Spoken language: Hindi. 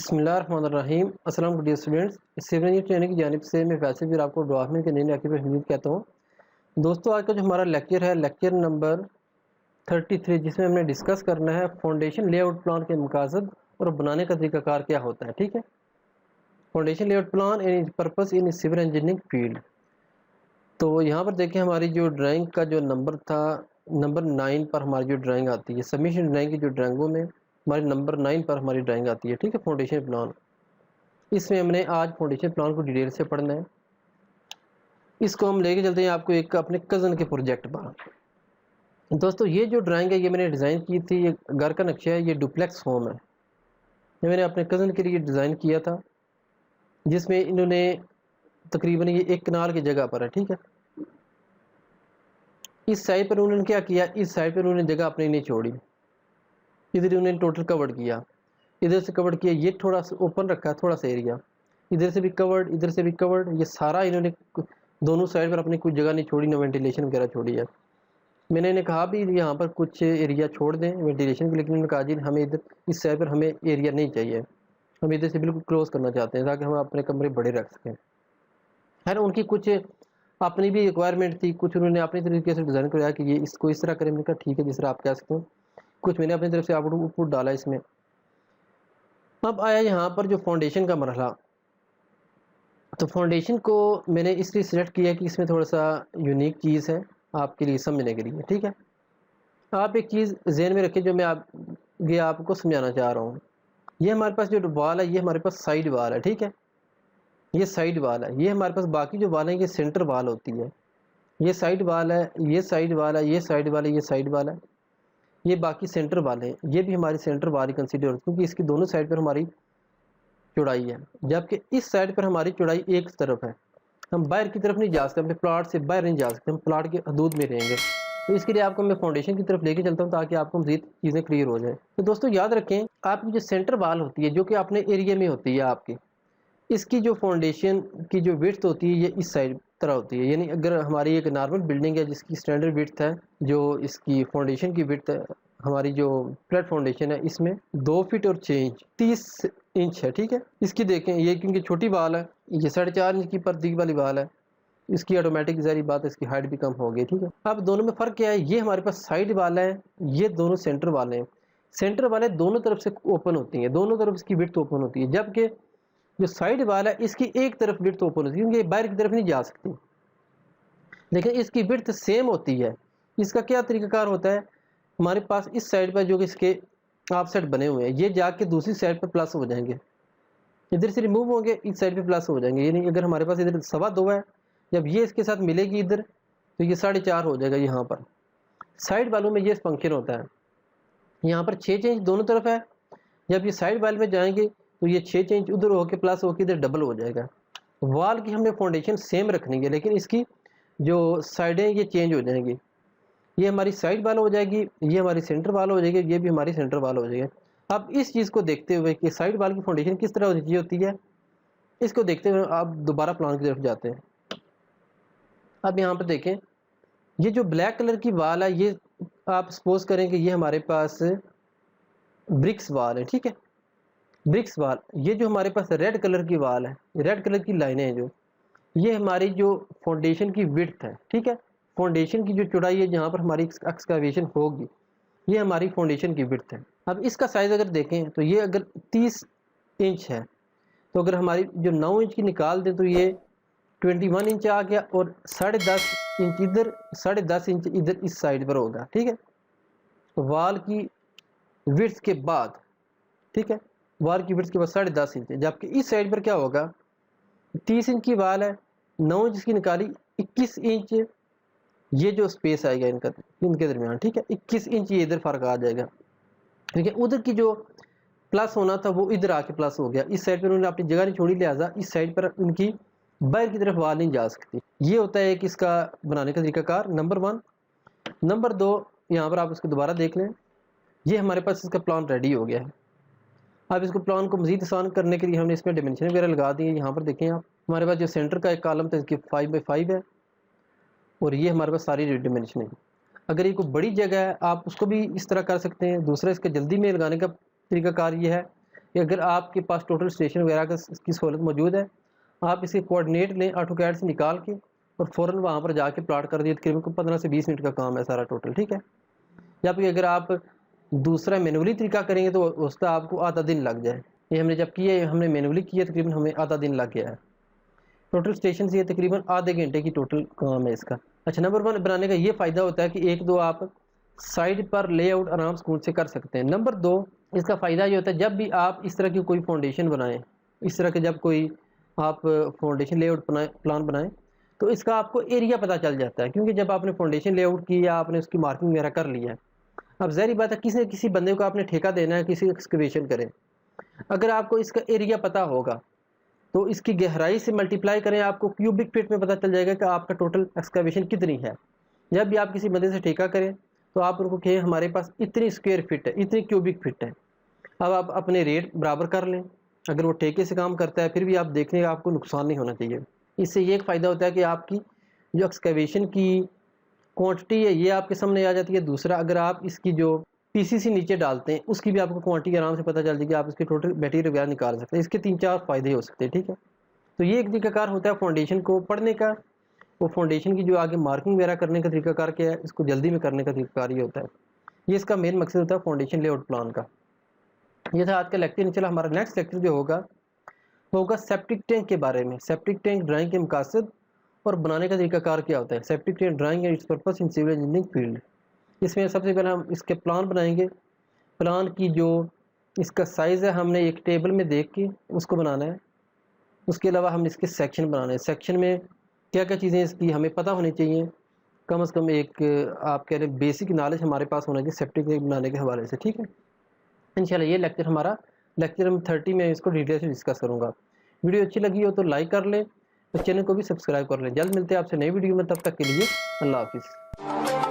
बिस्मिल्लाहिर्रहमानिर्रहीम। अस्सलाम वालेकुम dear students, civil engineering training की जानिब से मैं वैसे भी आपको ड्राफ्टमैन के नए लेक्चर में उम्मीद कहता हूँ। दोस्तों, आज का जो हमारा लेक्चर है लेक्चर नंबर 33, जिसमें हमने डिस्कस करना है फाउंडेशन लेआउट प्लान के मकासद और बनाने का तरीकाकार क्या होता है। ठीक है, foundation layout plan and purpose in civil engineering field. तो यहाँ पर देखें, हमारी जो ड्राइंग का जो नंबर था, नंबर 9 पर हमारी जो ड्राइंग आती है, सबमिशन ड्राइंग की जो ड्राइंगों में हमारी नंबर 9 पर हमारी ड्राइंग आती है। ठीक है, फाउंडेशन प्लान। इसमें हमने आज फाउंडेशन प्लान को डिटेल से पढ़ना है। इसको हम लेके चलते हैं आपको एक अपने कज़न के प्रोजेक्ट पर। दोस्तों, ये जो ड्राइंग है ये मैंने डिज़ाइन की थी, ये घर का नक्शा है, ये डुप्लेक्स होम है। ये मैंने अपने कज़न के लिए डिज़ाइन किया था, जिसमें इन्होंने तकरीबन ये एक कनाल की जगह पर है। ठीक है, इस साइड पर उन्होंने क्या किया, इस साइड पर उन्होंने जगह अपनी नहीं छोड़ी, इधर उन्होंने टोटल कवर किया, इधर से कवर किया, ये थोड़ा सा ओपन रखा, थोड़ा सा एरिया, इधर से भी कवर्ड, इधर से भी कवर्ड, ये सारा इन्होंने दोनों साइड पर अपनी कुछ जगह नहीं छोड़ी, ना वेंटिलेशन वगैरह छोड़ी है। मैंने इन्हें कहा भी यहाँ पर कुछ एरिया छोड़ दें वेंटिलेशन के, लेकिन उन्होंने कहा जी हमें इधर इस साइड पर हमें एरिया नहीं चाहिए, हम इधर से बिल्कुल क्लोज करना चाहते हैं ताकि हम अपने कमरे बड़े रख सकें। खैर, उनकी कुछ अपनी भी रिक्वायरमेंट थी, कुछ उन्होंने अपनी तरीके से डिज़ाइन कराया कि ये इसको इस तरह करें। मैंने कहा ठीक है, जिस तरह आप कह सकते हैं। कुछ मैंने अपनी तरफ से आउटपुट डाला इसमें। अब आया यहाँ पर जो फाउंडेशन का मरहला। तो फाउंडेशन को मैंने इसलिए सिलेक्ट किया कि इसमें थोड़ा सा यूनिक चीज़ है आपके लिए समझने के लिए। ठीक है, आप एक चीज़ जहन में रखें जो मैं आपको समझाना चाह रहा हूँ। ये हमारे पास जो वाल है, ये हमारे पास साइड वाल है। ठीक है, ये साइड वाल है। ये हमारे पास बाकी जो वाल है ये सेंटर वाल होती है। ये साइड वाल है, ये साइड वाल है, ये साइड वाल है, ये साइड वाल है, ये बाकी सेंटर वाल है। ये भी हमारी सेंटर वाल ही कंसिडर होती है, क्योंकि इसकी दोनों साइड पर हमारी चौड़ाई है, जबकि इस साइड पर हमारी चौड़ाई एक तरफ है। हम बाहर की तरफ नहीं जा सकते, अपने प्लाट से बाहर नहीं जा सकते, हम प्लाट के हदूद में रहेंगे। तो इसके लिए आपको मैं फाउंडेशन की तरफ लेके चलता हूँ ताकि आपको मज़ीद चीज़ें क्लियर हो जाए। तो दोस्तों, याद रखें, आपकी जो सेंटर वाल होती है जो कि अपने एरिया में होती है आपकी, इसकी जो फाउंडेशन की जो विड्थ होती है ये इस साइड तरह होती है। यानी अगर हमारी एक नॉर्मल बिल्डिंग है जिसकी स्टैंडर्ड विड्थ है, जो इसकी फाउंडेशन की विड्थ है, हमारी जो फ्लैट फाउंडेशन है, इसमें 2 फीट और 6 इंच 30 इंच है। ठीक है, इसकी देखें, ये क्योंकि छोटी वाल है, ये 4.5 इंच की पर्दी वाली वाल है, इसकी ऑटोमेटिक ज़ाहिर बात है इसकी हाइट भी कम हो गई। ठीक है, अब दोनों में फ़र्क क्या है, ये हमारे पास साइड वाल है, ये दोनों सेंटर वाले हैं। सेंटर वाले दोनों तरफ से ओपन होती हैं, दोनों तरफ इसकी विड्थ ओपन होती है, जबकि जो साइड वाल है इसकी एक तरफ विड्थ ओपन होती है, क्योंकि बाहर की तरफ नहीं जा सकती, लेकिन इसकी विड्थ सेम होती है। इसका क्या तरीकाकार होता है, हमारे पास इस साइड पर जो कि इसके आप साइड बने हुए हैं, ये जाके दूसरी साइड पर प्लस हो जाएंगे, इधर से रिमूव होंगे, इस साइड पे प्लस हो जाएंगे। यानी अगर हमारे पास इधर 2.25 है, जब ये इसके साथ मिलेगी इधर, तो ये 4.5 हो जाएगा। यहाँ पर साइड वालों में ये फंक्शन होता है। यहाँ पर 6 इंच दोनों तरफ है, जब ये साइड वाल में जाएंगे तो ये 6 इंच उधर होके प्लस होकर इधर डबल हो जाएगा। वाल की हमने फाउंडेशन सेम रखनी है, लेकिन इसकी जो साइडें ये चेंज हो जाएंगी। ये हमारी साइड वाल हो जाएगी, ये हमारी सेंटर वाल हो जाएगी, ये भी हमारी सेंटर वाल हो जाएगी। अब इस चीज़ को देखते हुए कि साइड वाल की फाउंडेशन किस तरह होती है, इसको देखते हुए आप दोबारा प्लान की तरफ जाते हैं। अब यहाँ पर देखें, ये जो ब्लैक कलर की वाल है, ये आप सपोज करें कि ये हमारे पास ब्रिक्स वाल है। ठीक है, ब्रिक्स वाल। ये जो हमारे पास रेड कलर की वाल है, रेड कलर की लाइनें हैं, जो ये हमारी जो फाउंडेशन की विड्थ है। ठीक है, फाउंडेशन की जो चौड़ाई है जहाँ पर हमारी एक्सकावेशन होगी, ये हमारी फाउंडेशन की विड्थ है। अब इसका साइज़ अगर देखें तो ये अगर 30 इंच है, तो अगर हमारी जो 9 इंच की निकाल दें तो ये 21 इंच आ गया, और 10.5 इंच इधर, 10.5 इंच इधर इस साइड पर होगा। ठीक है, वाल की विड्थ के बाद, ठीक है, वाल की विड्थ के बाद 10.5 इंच है, जबकि इस साइड पर क्या होगा, 30 इंच की वाल है, 9 इंच की निकाली, 21 इंच ये जो स्पेस आएगा इनके दरमियान। ठीक है, 21 इंच ये इधर फर्क आ जाएगा, क्योंकि उधर की जो प्लस होना था वो इधर आके प्लस हो गया। इस साइड पर उन्होंने अपनी जगह नहीं छोड़ी, लिहाजा इस साइड पर उनकी बाहर की तरफ वाल नहीं जा सकती। ये होता है कि इसका बनाने का तरीकाकार नंबर 1। नंबर 2, यहाँ पर आप इसको दोबारा देख लें, ये हमारे पास इसका प्लान रेडी हो गया है। अब इसको प्लान को मज़ीद आसान करने के लिए हमने इसमें डिमेंशन वगैरह लगा दी है। यहाँ पर देखें आप, हमारे पास जो सेंटर का एक कॉलम था इसकी 5x5 है, और ये हमारे पास सारी डिमेंशन है। अगर ये कोई बड़ी जगह है आप उसको भी इस तरह कर सकते हैं। दूसरा, इसका जल्दी में लगाने का तरीकाकार ये है कि अगर आपके पास टोटल स्टेशन वगैरह की सहूलत मौजूद है, आप इसके कोऑर्डिनेट लें ऑटोकैड से निकाल के और फ़ौरन वहाँ पर जाके प्लाट कर दिए। तकरीबन 15 से 20 मिनट का काम है सारा टोटल, ठीक है। जबकि अगर आप दूसरा मैनुअली तरीका करेंगे तो उसका आपको आधा दिन लग जाए। ये हमने जब किया, हमने मैनुअली किया, तकरीबन हमें आधा दिन लग गया है। टोटल स्टेशन से ये तकरीबन आधे घंटे की टोटल काम है इसका। अच्छा, नंबर 1 बनाने का ये फ़ायदा होता है कि एक दो आप साइड पर लेआउट आराम सुकून से कर सकते हैं। नंबर 2 इसका फ़ायदा ये होता है, जब भी आप इस तरह की कोई फाउंडेशन बनाएं, इस तरह के जब कोई आप फाउंडेशन लेआउट प्लान बनाएं, तो इसका आपको एरिया पता चल जाता है। क्योंकि जब आपने फाउंडेशन लेआउट की या आपने उसकी मार्किंग वगैरह कर लिया है, अब ज़ाहिर बात है किसी बंदे को आपने ठेका देना है किसी एक्सकवेशन करे, अगर आपको इसका एरिया पता होगा तो इसकी गहराई से मल्टीप्लाई करें, आपको क्यूबिक फीट में पता चल जाएगा कि आपका टोटल एक्सकवेशन कितनी है। जब भी आप किसी बंदे से ठेका करें तो आप उनको कहें हमारे पास इतनी स्क्वायर फीट है, इतनी क्यूबिक फीट है। अब आप अपने रेट बराबर कर लें। अगर वो ठेके से काम करता है फिर भी आप देखने का आपको नुकसान नहीं होना चाहिए। इससे ये एक फ़ायदा होता है कि आपकी जो एक्सकवेशन की क्वांटिटी है ये आपके सामने आ जाती है। दूसरा, अगर आप इसकी जो पीसीसी नीचे डालते हैं उसकी भी आपको क्वांटिटी आराम से पता चल जाएगी, आप इसके टोटल मटेरियल वगैरह निकाल सकते हैं। इसके 3-4 फ़ायदे हो सकते हैं, ठीक है। तो ये एक तरीकाकार होता है फाउंडेशन को पढ़ने का। वो फाउंडेशन की जो आगे मार्किंग वगैरह करने का तरीकाकार क्या है, इसको जल्दी में करने का तरीकाकार ये होता है। ये इसका मेन मकसद होता है फाउंडेशन लेआउट प्लान का। ये था आज का लेक्चर। इंशाल्लाह हमारा नेक्स्ट लेक्चर जो होगा वो होगा सेप्टिक टैंक के बारे में। सेप्टिक टैंक ड्राइंग के मकसद और बनाने का तरीकाकार क्या होता है। Septic tank drawing and its purpose in civil engineering field. इसमें सबसे पहले हम इसके प्लान बनाएंगे। प्लान की जो इसका साइज़ है हमने एक टेबल में देख के उसको बनाना है। उसके अलावा हम इसके सेक्शन बनाने हैं। सेक्शन में क्या क्या चीज़ें इसकी हमें पता होनी चाहिए, कम से कम एक आप कह रहे बेसिक नॉलेज हमारे पास होना चाहिए सेप्टिक टैंक बनाने के हवाले से, ठीक है। इंशाल्लाह ये लेक्चर हमारा लेक्चर 30 में इसको डिटेल से डिस्कस करूँगा। वीडियो अच्छी लगी हो तो लाइक कर लें और चैनल को भी सब्सक्राइब कर लें। जल्द मिलते हैं आपसे नई वीडियो में, तब तक के लिए अल्लाह हाफिज़।